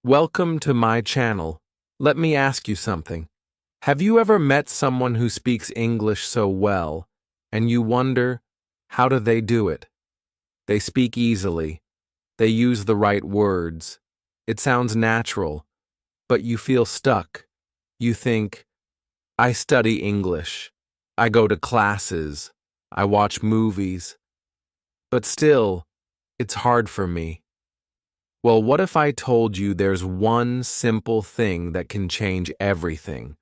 Welcome to my channel. Let me ask you something. Have you ever met someone who speaks English so well, and you wonder, how do they do it? They speak easily. They use the right words. It sounds natural, but you feel stuck. You think, I study English. I go to classes. I watch movies. But still, it's hard for me. Well, what if I told you there's one simple thing that can change everything?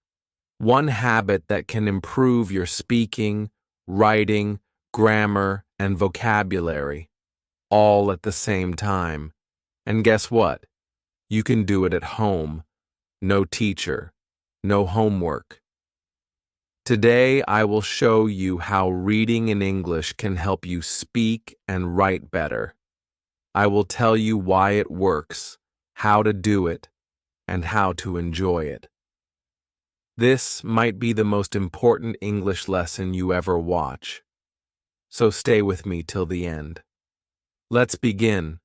One habit that can improve your speaking, writing, grammar, and vocabulary, all at the same time. And guess what? You can do it at home. No teacher. No homework. Today, I will show you how reading in English can help you speak and write better. I will tell you why it works, how to do it, and how to enjoy it. This might be the most important English lesson you ever watch. So stay with me till the end. Let's begin.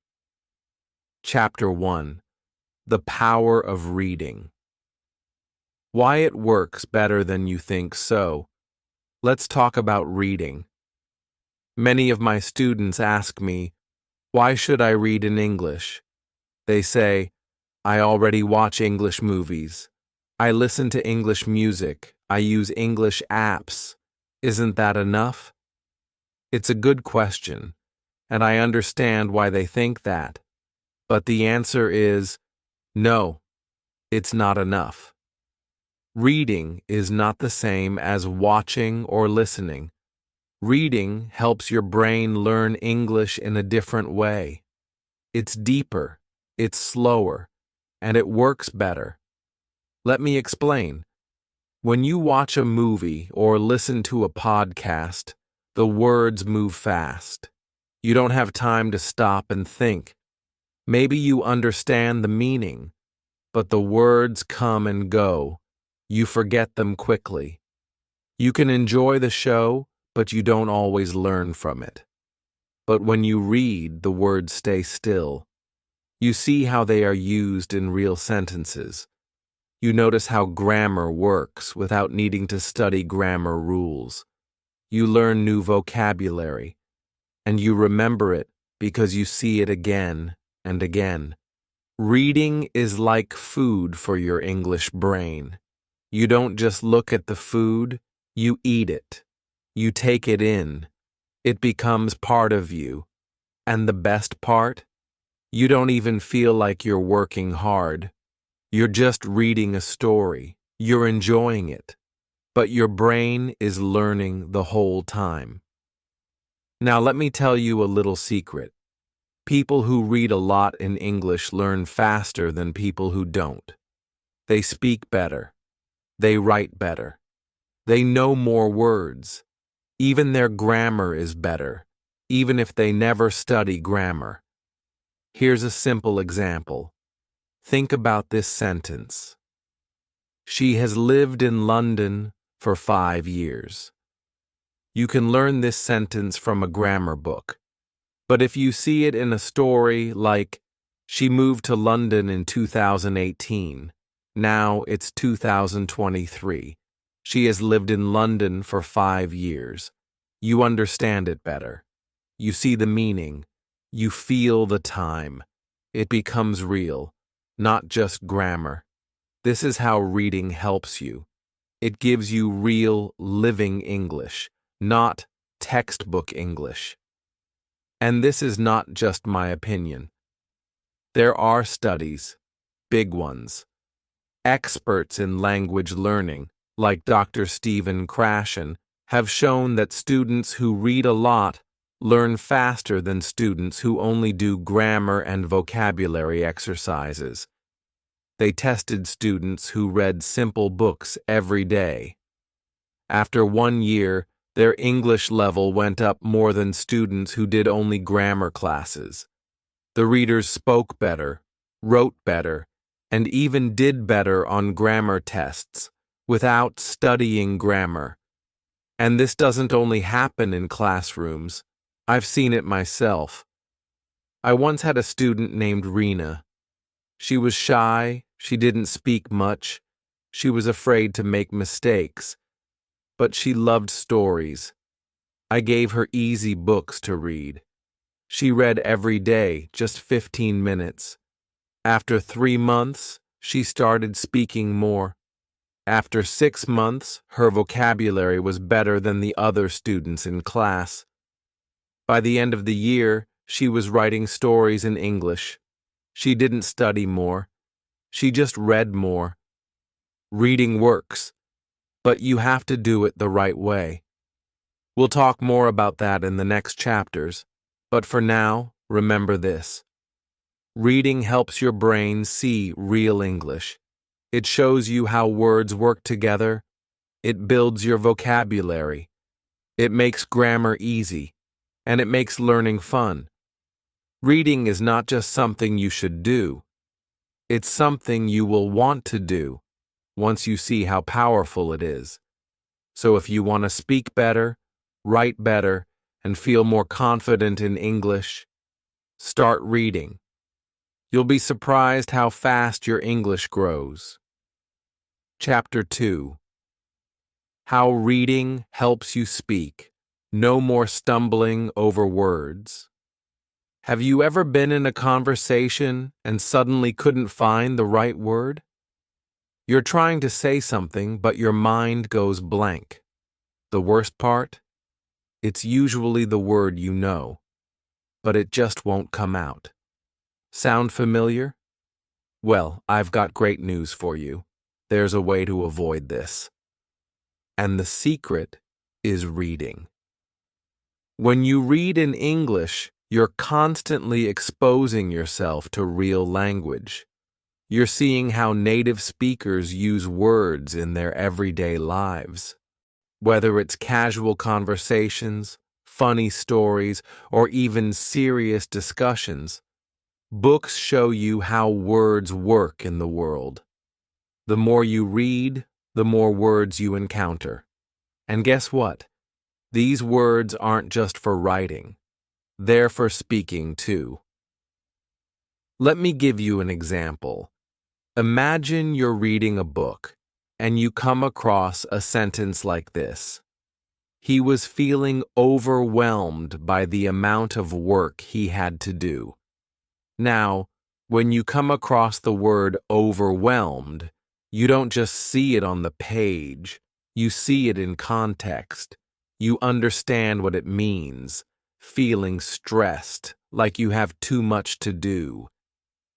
Chapter 1. The Power of Reading. Why it works better than you think so. Let's talk about reading. Many of my students ask me, why should I read in English? They say, I already watch English movies. I listen to English music. I use English apps. Isn't that enough? It's a good question, and I understand why they think that. But the answer is, no, it's not enough. Reading is not the same as watching or listening. Reading helps your brain learn English in a different way. It's deeper, it's slower, and it works better. Let me explain. When you watch a movie or listen to a podcast, the words move fast. You don't have time to stop and think. Maybe you understand the meaning, but the words come and go. You forget them quickly. You can enjoy the show, but you don't always learn from it. But when you read, the words stay still. You see how they are used in real sentences. You notice how grammar works without needing to study grammar rules. You learn new vocabulary, and you remember it because you see it again and again. Reading is like food for your English brain. You don't just look at the food, you eat it. You take it in. It becomes part of you. And the best part? You don't even feel like you're working hard. You're just reading a story. You're enjoying it. But your brain is learning the whole time. Now let me tell you a little secret. People who read a lot in English learn faster than people who don't. They speak better. They write better. They know more words. Even their grammar is better, even if they never study grammar. Here's a simple example. Think about this sentence. She has lived in London for 5 years. You can learn this sentence from a grammar book. But if you see it in a story like, she moved to London in 2018, now it's 2023. She has lived in London for 5 years. You understand it better. You see the meaning. You feel the time. It becomes real, not just grammar. This is how reading helps you. It gives you real, living English, not textbook English. And this is not just my opinion. There are studies, big ones. Experts in language learning, like Dr. Stephen Krashen, have shown that students who read a lot learn faster than students who only do grammar and vocabulary exercises. They tested students who read simple books every day. After 1 year, their English level went up more than students who did only grammar classes. The readers spoke better, wrote better, and even did better on grammar tests without studying grammar. And this doesn't only happen in classrooms. I've seen it myself. I once had a student named Rena. She was shy, she didn't speak much, she was afraid to make mistakes, but she loved stories. I gave her easy books to read. She read every day, just 15 minutes. After 3 months, she started speaking more. After 6 months, her vocabulary was better than the other students in class. By the end of the year, she was writing stories in English. She didn't study more. She just read more. Reading works, but you have to do it the right way. We'll talk more about that in the next chapters, but for now, remember this. Reading helps your brain see real English. It shows you how words work together. It builds your vocabulary. It makes grammar easy, and it makes learning fun. Reading is not just something you should do. It's something you will want to do once you see how powerful it is. So if you want to speak better, write better, and feel more confident in English, start reading. You'll be surprised how fast your English grows. Chapter 2. How reading helps you speak. No more stumbling over words. Have you ever been in a conversation and suddenly couldn't find the right word? You're trying to say something, but your mind goes blank. The worst part? It's usually the word you know, but it just won't come out. Sound familiar? Well, I've got great news for you. There's a way to avoid this. And the secret is reading. When you read in English, you're constantly exposing yourself to real language. You're seeing how native speakers use words in their everyday lives. Whether it's casual conversations, funny stories, or even serious discussions, books show you how words work in the world. The more you read, the more words you encounter. And guess what? These words aren't just for writing. They're for speaking too. Let me give you an example. Imagine you're reading a book, and you come across a sentence like this. He was feeling overwhelmed by the amount of work he had to do. Now, when you come across the word overwhelmed, you don't just see it on the page, you see it in context. You understand what it means, feeling stressed, like you have too much to do.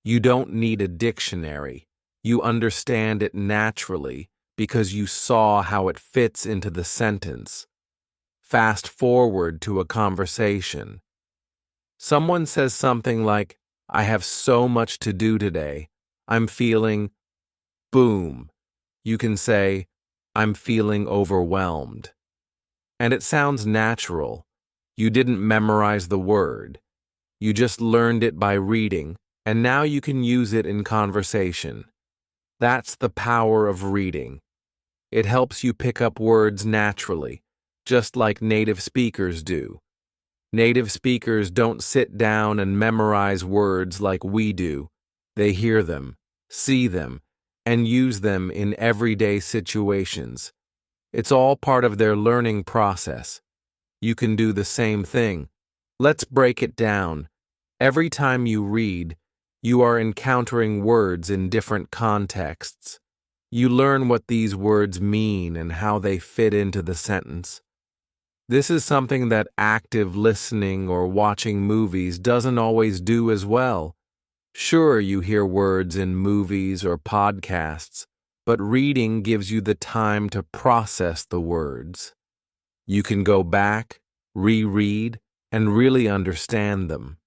You don't need a dictionary. You understand it naturally because you saw how it fits into the sentence. Fast forward to a conversation. Someone says something like, I have so much to do today. I'm feeling, boom. You can say, I'm feeling overwhelmed. And it sounds natural. You didn't memorize the word. You just learned it by reading, and now you can use it in conversation. That's the power of reading. It helps you pick up words naturally, just like native speakers do. Native speakers don't sit down and memorize words like we do. They hear them, see them, and use them in everyday situations. It's all part of their learning process. You can do the same thing. Let's break it down. Every time you read, you are encountering words in different contexts. You learn what these words mean and how they fit into the sentence. This is something that active listening or watching movies doesn't always do as well. Sure, you hear words in movies or podcasts, but reading gives you the time to process the words. You can go back, reread, and really understand them.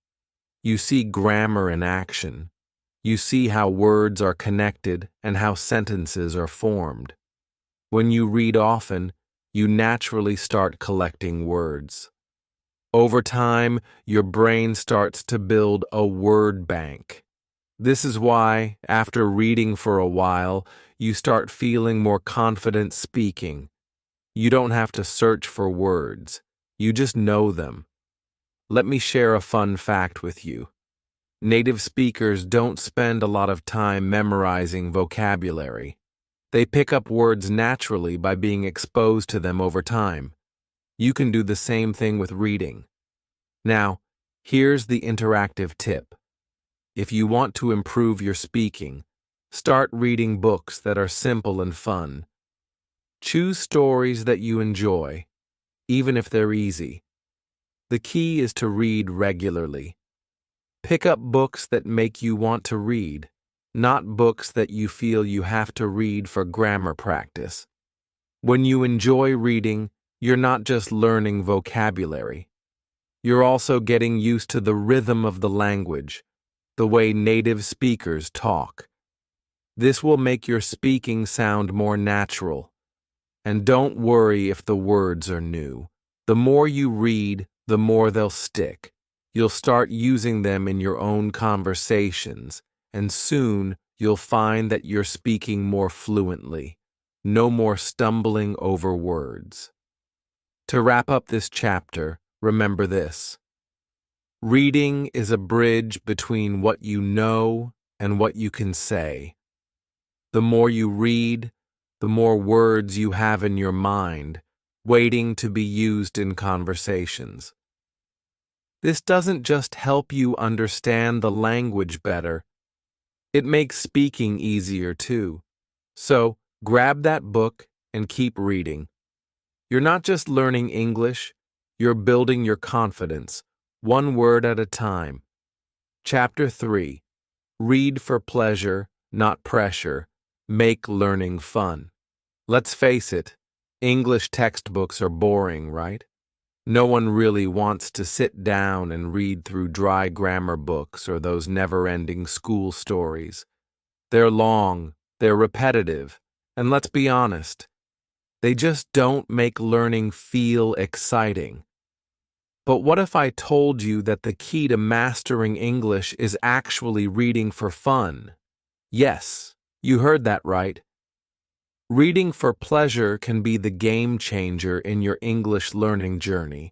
You see grammar in action. You see how words are connected and how sentences are formed. When you read often, you naturally start collecting words. Over time, your brain starts to build a word bank. This is why, after reading for a while, you start feeling more confident speaking. You don't have to search for words. You just know them. Let me share a fun fact with you. Native speakers don't spend a lot of time memorizing vocabulary. They pick up words naturally by being exposed to them over time. You can do the same thing with reading. Now, here's the interactive tip. If you want to improve your speaking, start reading books that are simple and fun. Choose stories that you enjoy, even if they're easy. The key is to read regularly. Pick up books that make you want to read, not books that you feel you have to read for grammar practice. When you enjoy reading, you're not just learning vocabulary. You're also getting used to the rhythm of the language, the way native speakers talk. This will make your speaking sound more natural. And don't worry if the words are new. The more you read, the more they'll stick. You'll start using them in your own conversations, and soon you'll find that you're speaking more fluently. No more stumbling over words. To wrap up this chapter, remember this. Reading is a bridge between what you know and what you can say. The more you read, the more words you have in your mind, waiting to be used in conversations. This doesn't just help you understand the language better, it makes speaking easier too. So, grab that book and keep reading. You're not just learning English, you're building your confidence, one word at a time. Chapter 3. Read for pleasure, not pressure. Make learning fun. Let's face it, English textbooks are boring, right? No one really wants to sit down and read through dry grammar books or those never-ending school stories. They're long, they're repetitive, and let's be honest, they just don't make learning feel exciting. But what if I told you that the key to mastering English is actually reading for fun? Yes, you heard that right. Reading for pleasure can be the game changer in your English learning journey.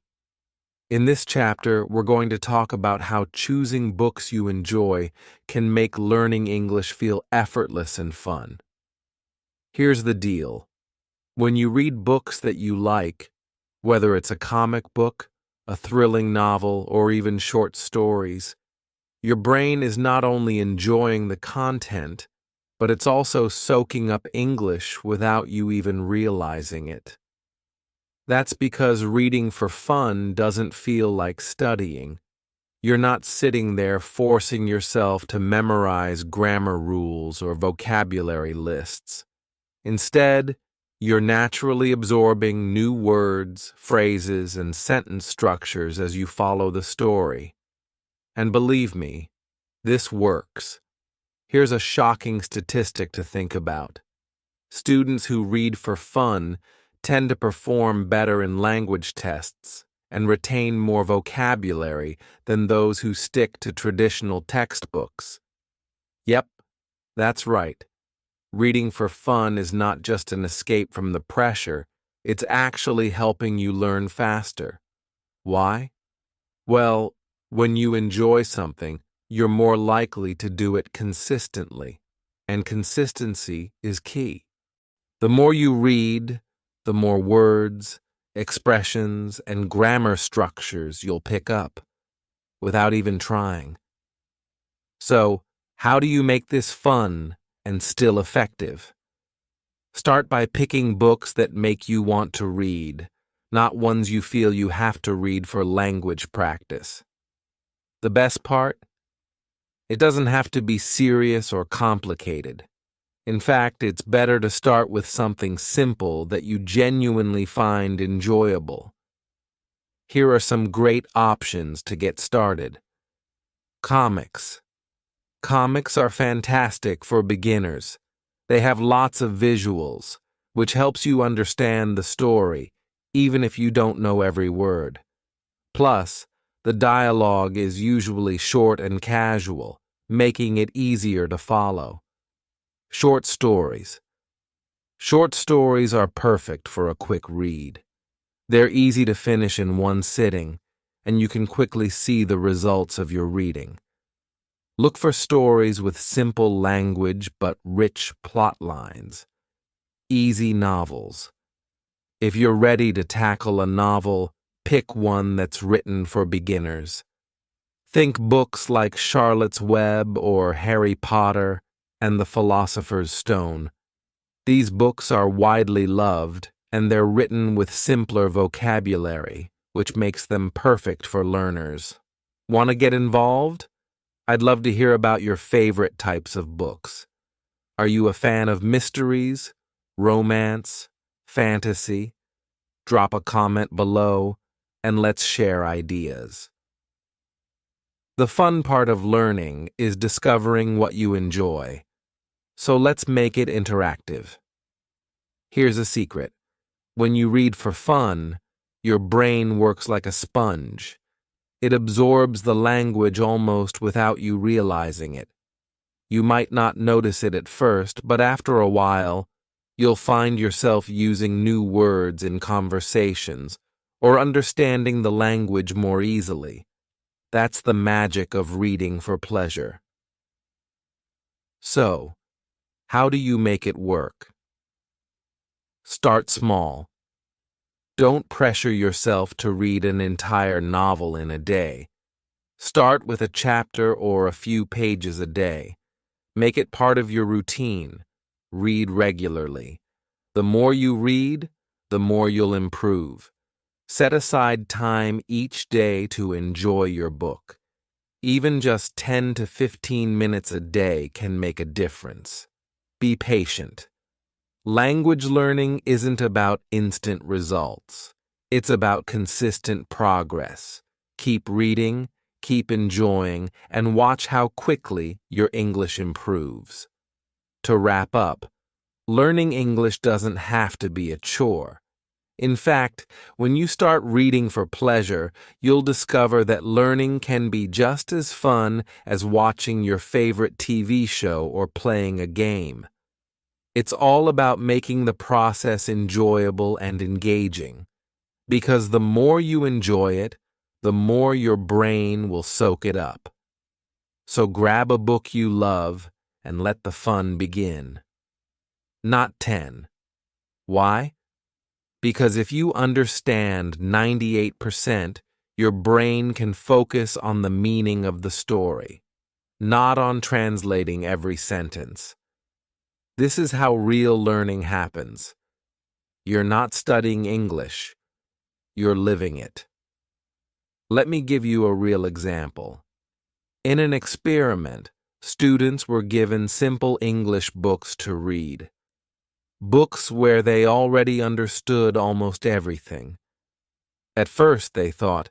In this chapter, we're going to talk about how choosing books you enjoy can make learning English feel effortless and fun. Here's the deal. When you read books that you like, whether it's a comic book, a thrilling novel, or even short stories, your brain is not only enjoying the content, but it's also soaking up English without you even realizing it. That's because reading for fun doesn't feel like studying. You're not sitting there forcing yourself to memorize grammar rules or vocabulary lists. Instead, you're naturally absorbing new words, phrases, and sentence structures as you follow the story. And believe me, this works. Here's a shocking statistic to think about. Students who read for fun tend to perform better in language tests and retain more vocabulary than those who stick to traditional textbooks. Yep, that's right. Reading for fun is not just an escape from the pressure, it's actually helping you learn faster. Why? Well, when you enjoy something, you're more likely to do it consistently, and consistency is key. The more you read, the more words, expressions, and grammar structures you'll pick up, without even trying. So, how do you make this fun and still effective? Start by picking books that make you want to read, not ones you feel you have to read for language practice. The best part? It doesn't have to be serious or complicated. In fact, it's better to start with something simple that you genuinely find enjoyable. Here are some great options to get started. Comics. Comics are fantastic for beginners. They have lots of visuals, which helps you understand the story, even if you don't know every word. Plus, the dialogue is usually short and casual, making it easier to follow. Short stories. Short stories are perfect for a quick read. They're easy to finish in one sitting, and you can quickly see the results of your reading. Look for stories with simple language but rich plot lines. Easy novels. If you're ready to tackle a novel, pick one that's written for beginners. Think books like Charlotte's Web or Harry Potter and the Philosopher's Stone. These books are widely loved, and they're written with simpler vocabulary, which makes them perfect for learners. Want to get involved? I'd love to hear about your favorite types of books. Are you a fan of mysteries, romance, fantasy? Drop a comment below, and let's share ideas. The fun part of learning is discovering what you enjoy. So let's make it interactive. Here's a secret. When you read for fun, your brain works like a sponge. It absorbs the language almost without you realizing it. You might not notice it at first, but after a while, you'll find yourself using new words in conversations or understanding the language more easily. That's the magic of reading for pleasure. So, how do you make it work? Start small. Don't pressure yourself to read an entire novel in a day. Start with a chapter or a few pages a day. Make it part of your routine. Read regularly. The more you read, the more you'll improve. Set aside time each day to enjoy your book. Even just 10 to 15 minutes a day can make a difference. Be patient. Language learning isn't about instant results. It's about consistent progress. Keep reading, keep enjoying, and watch how quickly your English improves. To wrap up, learning English doesn't have to be a chore. In fact, when you start reading for pleasure, you'll discover that learning can be just as fun as watching your favorite TV show or playing a game. It's all about making the process enjoyable and engaging, because the more you enjoy it, the more your brain will soak it up. So grab a book you love and let the fun begin. Not 10. Why? Because if you understand 98%, your brain can focus on the meaning of the story, not on translating every sentence. This is how real learning happens. You're not studying English, you're living it. Let me give you a real example. In an experiment, students were given simple English books to read. Books where they already understood almost everything. At first they thought,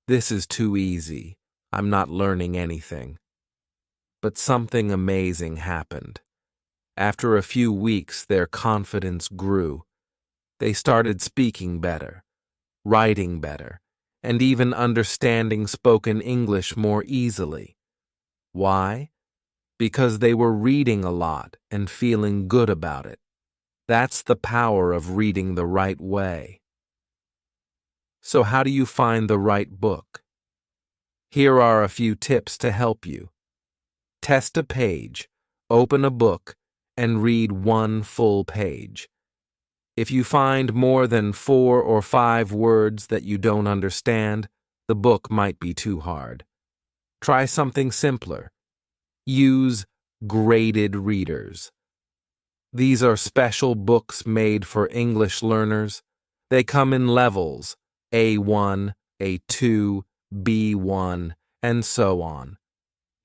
this is too easy, I'm not learning anything. But something amazing happened. After a few weeks, their confidence grew. They started speaking better, writing better, and even understanding spoken English more easily. Why? Because they were reading a lot and feeling good about it. That's the power of reading the right way. So how do you find the right book? Here are a few tips to help you. Test a page, open a book, and read one full page. If you find more than 4 or 5 words that you don't understand, the book might be too hard. Try something simpler. Use graded readers. These are special books made for English learners. They come in levels, A1, A2, B1, and so on.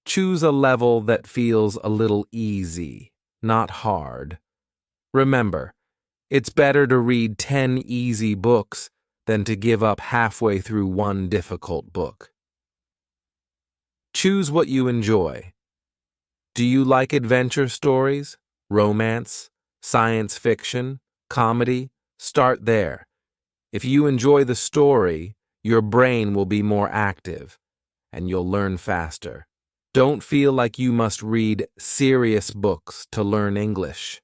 Choose a level that feels a little easy, not hard. Remember, it's better to read 10 easy books than to give up halfway through one difficult book. Choose what you enjoy. Do you like adventure stories? Romance, science fiction, comedy? Start there. If you enjoy the story, your brain will be more active, and you'll learn faster. Don't feel like you must read serious books to learn English.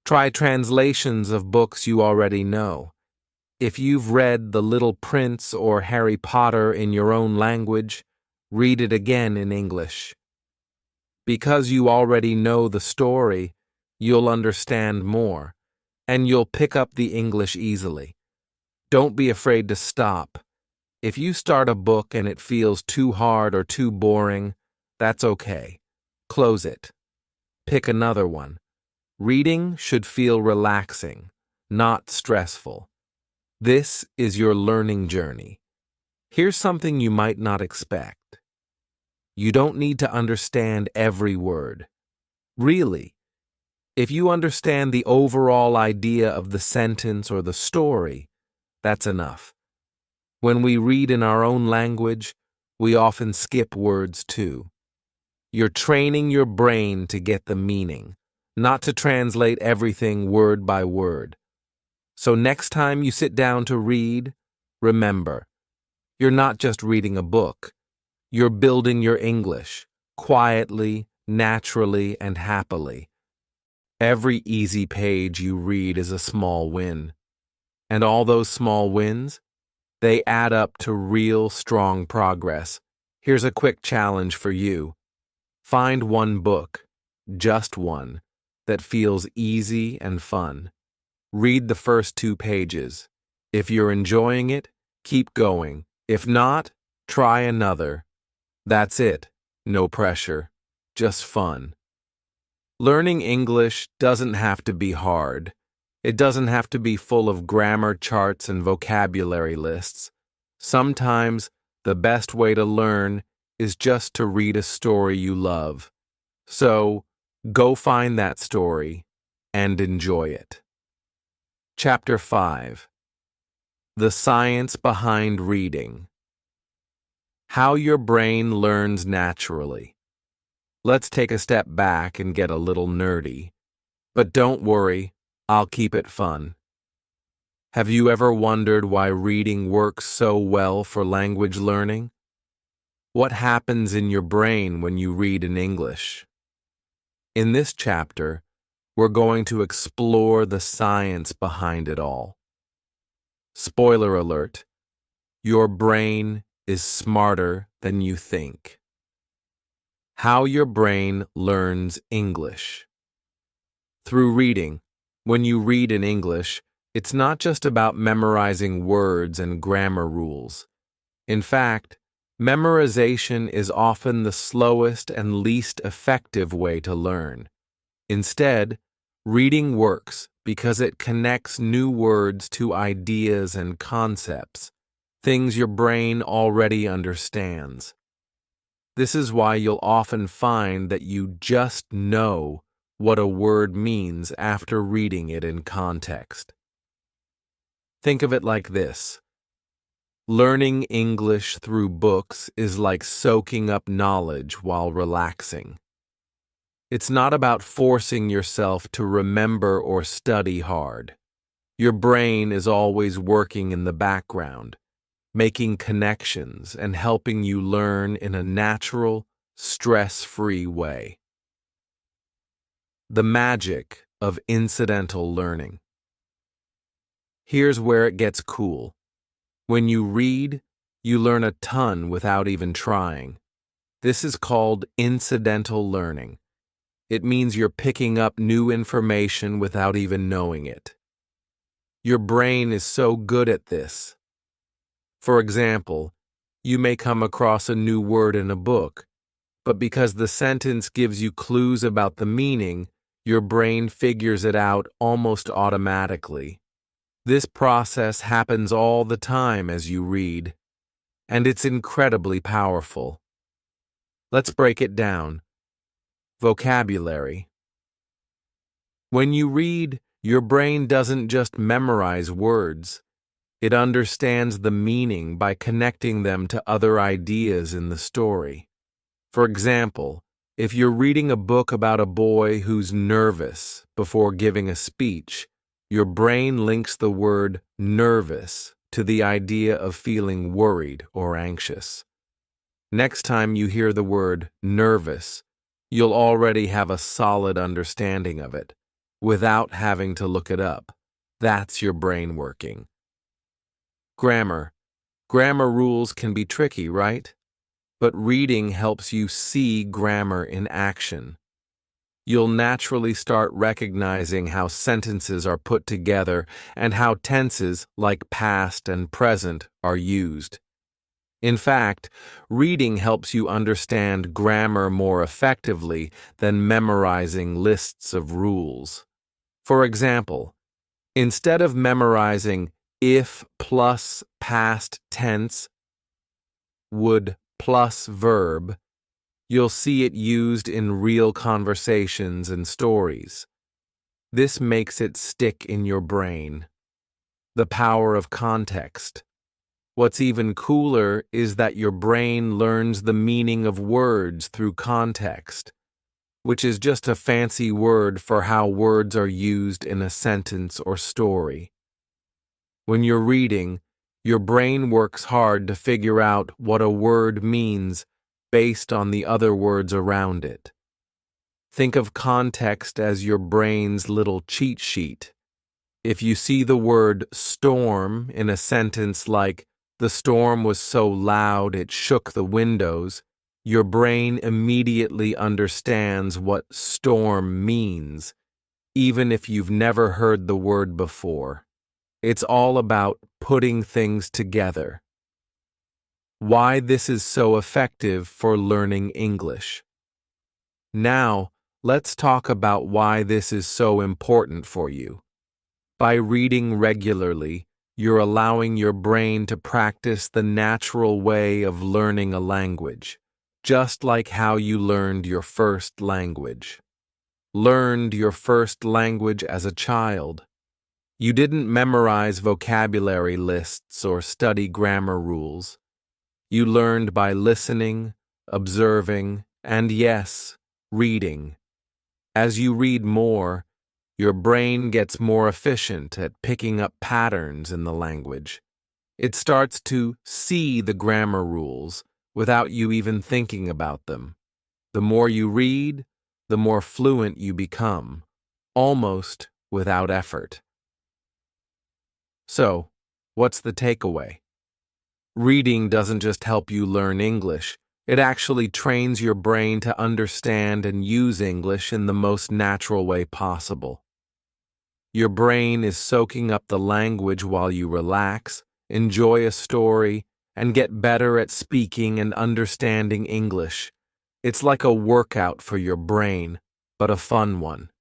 Try translations of books you already know. If you've read The Little Prince or Harry Potter in your own language, read it again in English. Because you already know the story, you'll understand more, and you'll pick up the English easily. Don't be afraid to stop. If you start a book and it feels too hard or too boring, that's okay. Close it. Pick another one. Reading should feel relaxing, not stressful. This is your learning journey. Here's something you might not expect. You don't need to understand every word. Really, if you understand the overall idea of the sentence or the story, that's enough. When we read in our own language, we often skip words too. You're training your brain to get the meaning, not to translate everything word by word. So next time you sit down to read, remember, you're not just reading a book. You're building your English, quietly, naturally, and happily. Every easy page you read is a small win. And all those small wins, they add up to real strong progress. Here's a quick challenge for you. Find one book, just one, that feels easy and fun. Read the first 2 pages. If you're enjoying it, keep going. If not, try another. That's it. No pressure. Just fun. Learning English doesn't have to be hard. It doesn't have to be full of grammar charts and vocabulary lists. Sometimes the best way to learn is just to read a story you love. So, go find that story and enjoy it. Chapter 5. The Science Behind Reading. How your brain learns naturally. Let's take a step back and get a little nerdy. But don't worry, I'll keep it fun. Have you ever wondered why reading works so well for language learning? What happens in your brain when you read in English? In this chapter, we're going to explore the science behind it all. Spoiler alert, your brain is smarter than you think. How your brain learns English. Through reading, when you read in English, it's not just about memorizing words and grammar rules. In fact, memorization is often the slowest and least effective way to learn. Instead, reading works because it connects new words to ideas and concepts, things your brain already understands. This is why you'll often find that you just know what a word means after reading it in context. Think of it like this. Learning English through books is like soaking up knowledge while relaxing. It's not about forcing yourself to remember or study hard. Your brain is always working in the background, making connections and helping you learn in a natural, stress-free way. The magic of incidental learning. Here's where it gets cool. When you read, you learn a ton without even trying. This is called incidental learning. It means you're picking up new information without even knowing it. Your brain is so good at this. For example, you may come across a new word in a book, but because the sentence gives you clues about the meaning, your brain figures it out almost automatically. This process happens all the time as you read, and it's incredibly powerful. Let's break it down. Vocabulary. When you read, your brain doesn't just memorize words. It understands the meaning by connecting them to other ideas in the story. For example, if you're reading a book about a boy who's nervous before giving a speech, your brain links the word nervous to the idea of feeling worried or anxious. Next time you hear the word nervous, you'll already have a solid understanding of it, without having to look it up. That's your brain working. Grammar. Grammar rules can be tricky, right? but reading helps you see grammar in action. You'll naturally start recognizing how sentences are put together and how tenses, like past and present, are used. In fact, reading helps you understand grammar more effectively than memorizing lists of rules. For example, instead of memorizing if plus past tense, would plus verb, you'll see it used in real conversations and stories. This makes it stick in your brain. The power of context. What's even cooler is that your brain learns the meaning of words through context, which is just a fancy word for how words are used in a sentence or story. When you're reading, your brain works hard to figure out what a word means based on the other words around it. Think of context as your brain's little cheat sheet. If you see the word storm in a sentence like, "The storm was so loud it shook the windows," your brain immediately understands what storm means, even if you've never heard the word before. It's all about putting things together. Why this is so effective for learning English. Now, let's talk about why this is so important for you. By reading regularly, you're allowing your brain to practice the natural way of learning a language, just like how you learned your first language. Learned your first language as a child. You didn't memorize vocabulary lists or study grammar rules. You learned by listening, observing, and yes, reading. As you read more, your brain gets more efficient at picking up patterns in the language. It starts to see the grammar rules without you even thinking about them. The more you read, the more fluent you become, almost without effort. So, what's the takeaway? Reading doesn't just help you learn English, it actually trains your brain to understand and use English in the most natural way possible. Your brain is soaking up the language while you relax, enjoy a story, and get better at speaking and understanding English. It's like a workout for your brain, but a fun one.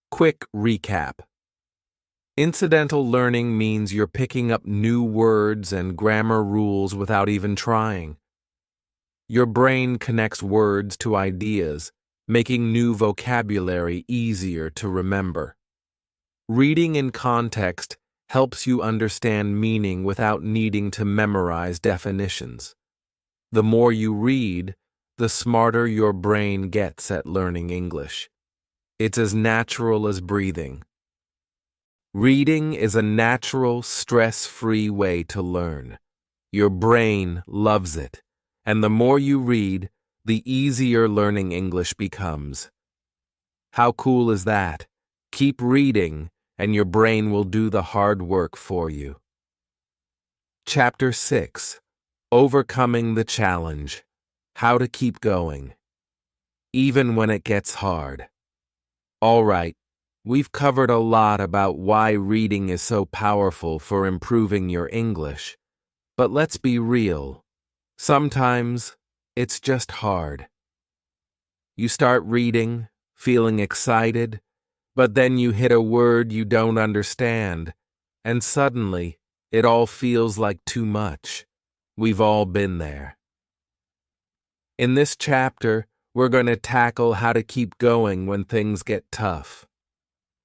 Quick recap. Incidental learning means you're picking up new words and grammar rules without even trying. Your brain connects words to ideas, making new vocabulary easier to remember. Reading in context helps you understand meaning without needing to memorize definitions. The more you read, the smarter your brain gets at learning English. It's as natural as breathing. Reading is a natural, stress-free way to learn. Your brain loves it, and the more you read, the easier learning English becomes. How cool is that? Keep reading, and your brain will do the hard work for you. Chapter 6. Overcoming the Challenge. How to keep going, even when it gets hard. All right. We've covered a lot about why reading is so powerful for improving your English. But let's be real. Sometimes it's just hard. You start reading, feeling excited, but then you hit a word you don't understand, and suddenly it all feels like too much. We've all been there. In this chapter, we're going to tackle how to keep going when things get tough.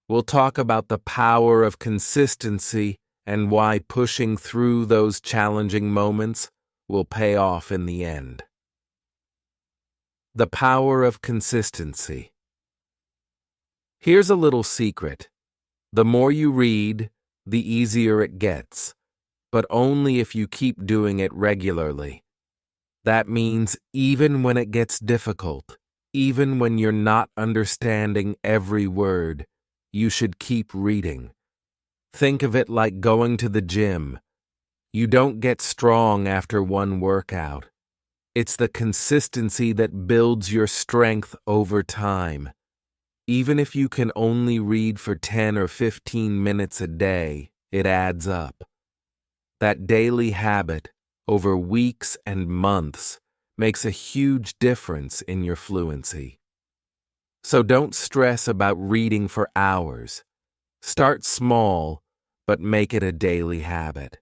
We'll talk about the power of consistency and why pushing through those challenging moments will pay off in the end. The power of consistency. Here's a little secret. The more you read, the easier it gets, but only if you keep doing it regularly. That means even when it gets difficult, even when you're not understanding every word, you should keep reading. Think of it like going to the gym. You don't get strong after one workout. It's the consistency that builds your strength over time. Even if you can only read for 10 or 15 minutes a day, it adds up. That daily habit, over weeks and months, makes a huge difference in your fluency. So don't stress about reading for hours. Start small, but make it a daily habit.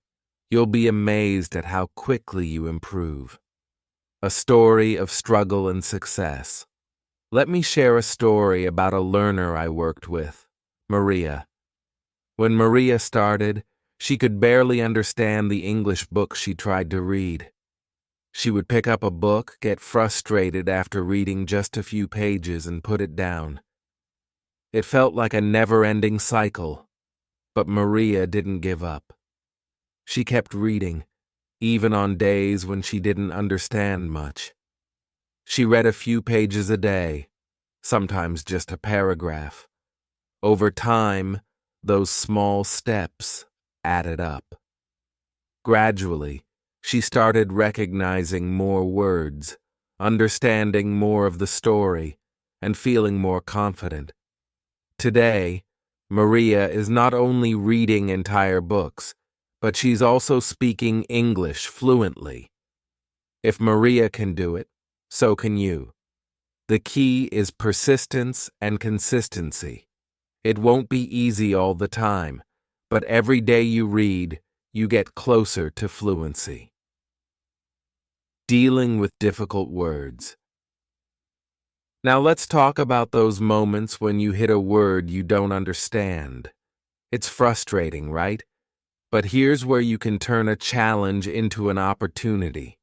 You'll be amazed at how quickly you improve. A story of struggle and success. Let me share a story about a learner I worked with, Maria. When Maria started, she could barely understand the English book she tried to read. She would pick up a book, get frustrated after reading just a few pages, and put it down. It felt like a never-ending cycle, but Maria didn't give up. She kept reading, even on days when she didn't understand much. She read a few pages a day, sometimes just a paragraph. Over time, those small steps added up. Gradually, she started recognizing more words, understanding more of the story, and feeling more confident. Today, Maria is not only reading entire books, but she's also speaking English fluently. If Maria can do it, so can you. The key is persistence and consistency. It won't be easy all the time, but every day you read, you get closer to fluency. Dealing with difficult words. Now let's talk about those moments when you hit a word you don't understand. It's frustrating, right? But here's where you can turn a challenge into an opportunity.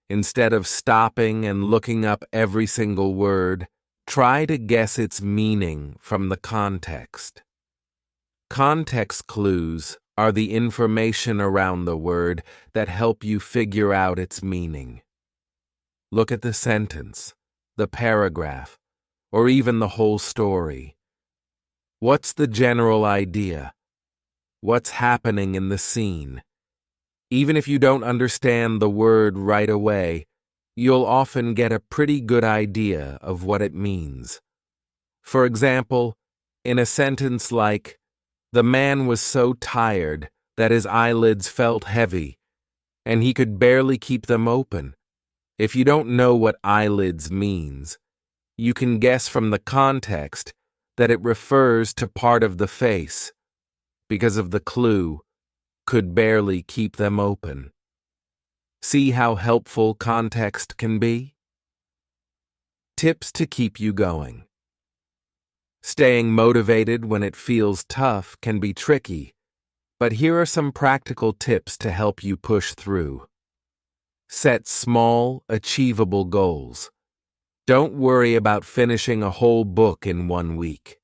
Instead of stopping and looking up every single word, try to guess its meaning from the context. Context clues are the information around the word that help you figure out its meaning. Look at the sentence, the paragraph, or even the whole story. What's the general idea? What's happening in the scene? Even if you don't understand the word right away, you'll often get a pretty good idea of what it means. For example, in a sentence like, "The man was so tired that his eyelids felt heavy, and he could barely keep them open." If you don't know what eyelids means, you can guess from the context that it refers to part of the face, because of the clue, "could barely keep them open." See how helpful context can be? Tips to keep you going. Staying motivated when it feels tough can be tricky, but here are some practical tips to help you push through. Set small, achievable goals. Don't worry about finishing a whole book in 1 week.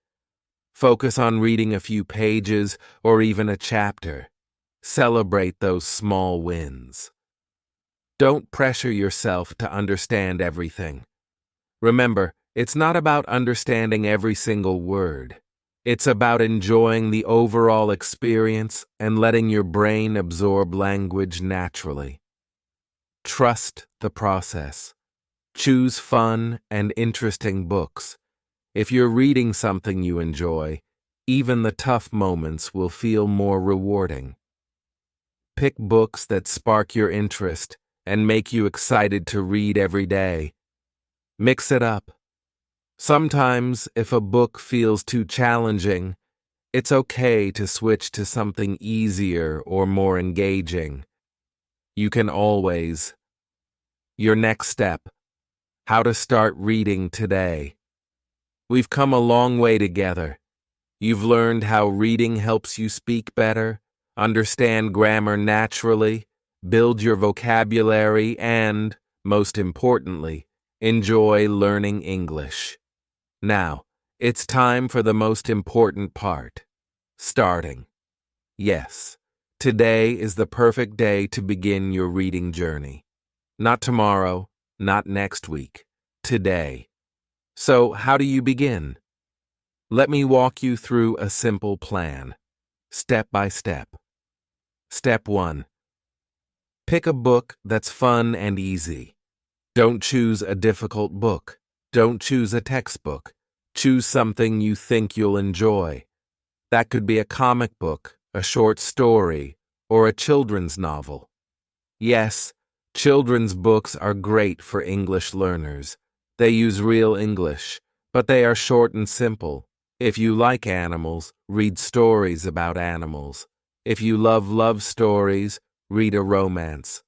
Focus on reading a few pages or even a chapter. Celebrate those small wins. Don't pressure yourself to understand everything. Remember, it's not about understanding every single word. It's about enjoying the overall experience and letting your brain absorb language naturally. Trust the process. Choose fun and interesting books. If you're reading something you enjoy, even the tough moments will feel more rewarding. Pick books that spark your interest and make you excited to read every day. Mix it up. Sometimes, if a book feels too challenging, it's okay to switch to something easier or more engaging. You can always. Your next step. How to start reading today. We've come a long way together. You've learned how reading helps you speak better, understand grammar naturally, build your vocabulary, and, most importantly, enjoy learning English. Now, it's time for the most important part. Starting. Yes, today is the perfect day to begin your reading journey. Not tomorrow, not next week. Today. So, how do you begin? Let me walk you through a simple plan, step by step. Step 1. Pick a book that's fun and easy. Don't choose a difficult book. Don't choose a textbook. Choose something you think you'll enjoy. That could be a comic book, a short story, or a children's novel. Yes, children's books are great for English learners. They use real English, but they are short and simple. If you like animals, read stories about animals. If you love love stories, read a romance.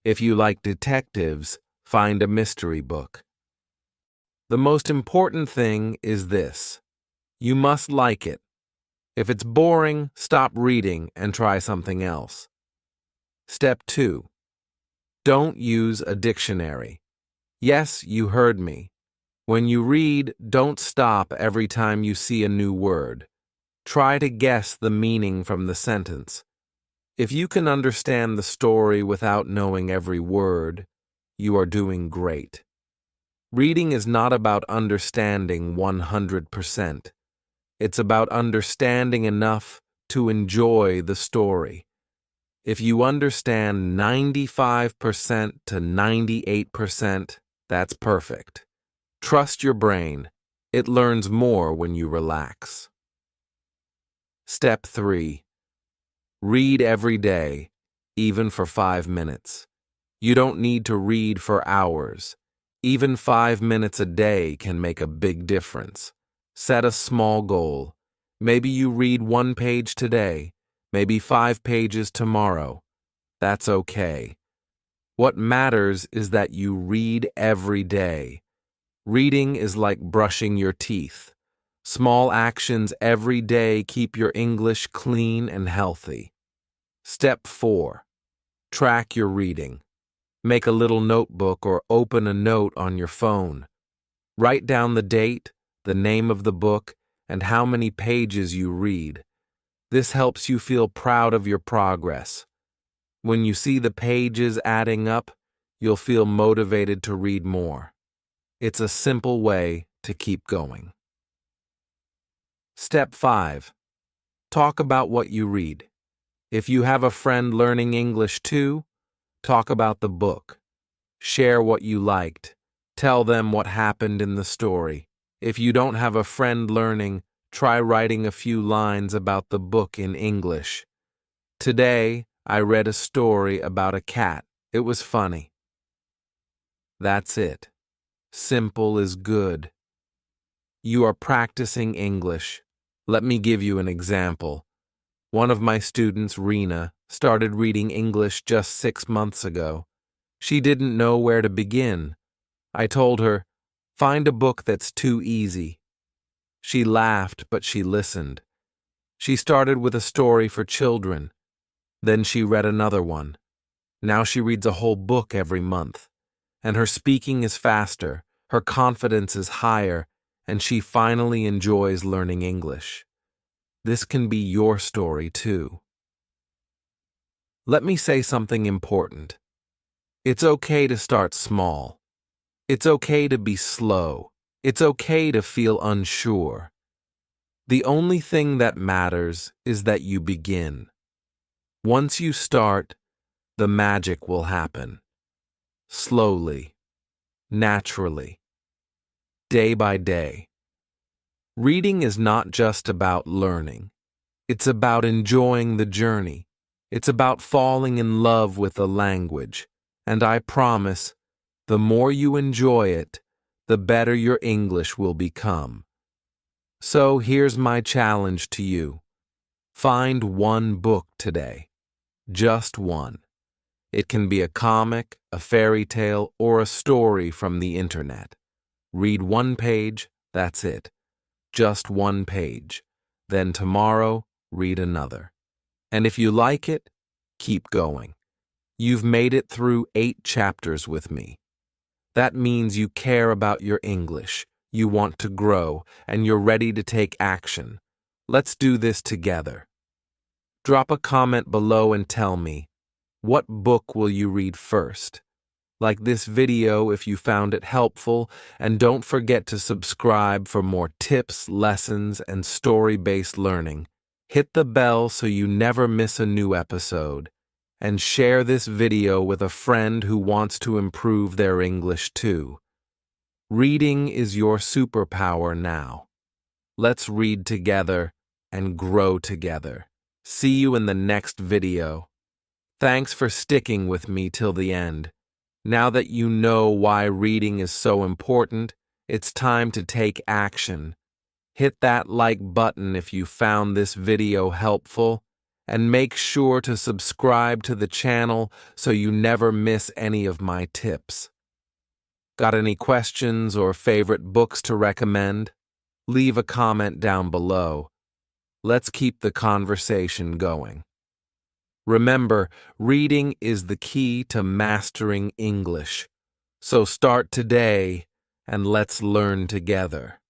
If you like detectives, find a mystery book. The most important thing is this: you must like it. If it's boring, stop reading and try something else. Step 2. Don't use a dictionary. Yes, you heard me. When you read, don't stop every time you see a new word. Try to guess the meaning from the sentence. If you can understand the story without knowing every word, you are doing great. Reading is not about understanding 100%. It's about understanding enough to enjoy the story. If you understand 95% to 98%, that's perfect. Trust your brain. It learns more when you relax. Step 3. Read every day, even for 5 minutes. You don't need to read for hours. Even 5 minutes a day can make a big difference. Set a small goal. Maybe you read 1 page today, maybe 5 pages tomorrow. That's okay. What matters is that you read every day. Reading is like brushing your teeth. Small actions every day keep your English clean and healthy. Step 4. Track your reading. Make a little notebook or open a note on your phone. Write down the date, the name of the book, and how many pages you read. This helps you feel proud of your progress. When you see the pages adding up, you'll feel motivated to read more. It's a simple way to keep going. Step 5. Talk about what you read. If you have a friend learning English too, talk about the book. Share what you liked. Tell them what happened in the story. If you don't have a friend learning, try writing a few lines about the book in English. Today, I read a story about a cat. It was funny. That's it. Simple is good. You are practicing English. Let me give you an example. One of my students, Rena, started reading English just 6 months ago. She didn't know where to begin. I told her, find a book that's too easy. She laughed, but she listened. She started with a story for children. Then she read another one. Now she reads a whole book every month. And her speaking is faster, her confidence is higher, and she finally enjoys learning English. This can be your story too. Let me say something important. It's okay to start small. It's okay to be slow. It's okay to feel unsure. The only thing that matters is that you begin. Once you start, the magic will happen. Slowly, naturally, day by day. Reading is not just about learning. It's about enjoying the journey. It's about falling in love with the language. And I promise, the more you enjoy it, the better your English will become. So here's my challenge to you. Find one book today. Just one. It can be a comic, a fairy tale, or a story from the internet. Read 1 page, that's it. Just 1 page. Then tomorrow, read another. And if you like it, keep going. You've made it through 8 chapters with me. That means you care about your English, you want to grow, and you're ready to take action. Let's do this together. Drop a comment below and tell me, what book will you read first? Like this video if you found it helpful, and don't forget to subscribe for more tips, lessons, and story-based learning. Hit the bell so you never miss a new episode. and share this video with a friend who wants to improve their English too. Reading is your superpower now. Let's read together and grow together. See you in the next video. Thanks for sticking with me till the end. Now that you know why reading is so important, it's time to take action. Hit that like button if you found this video helpful, and make sure to subscribe to the channel so you never miss any of my tips. Got any questions or favorite books to recommend? Leave a comment down below. Let's keep the conversation going. Remember, reading is the key to mastering English. So start today and let's learn together.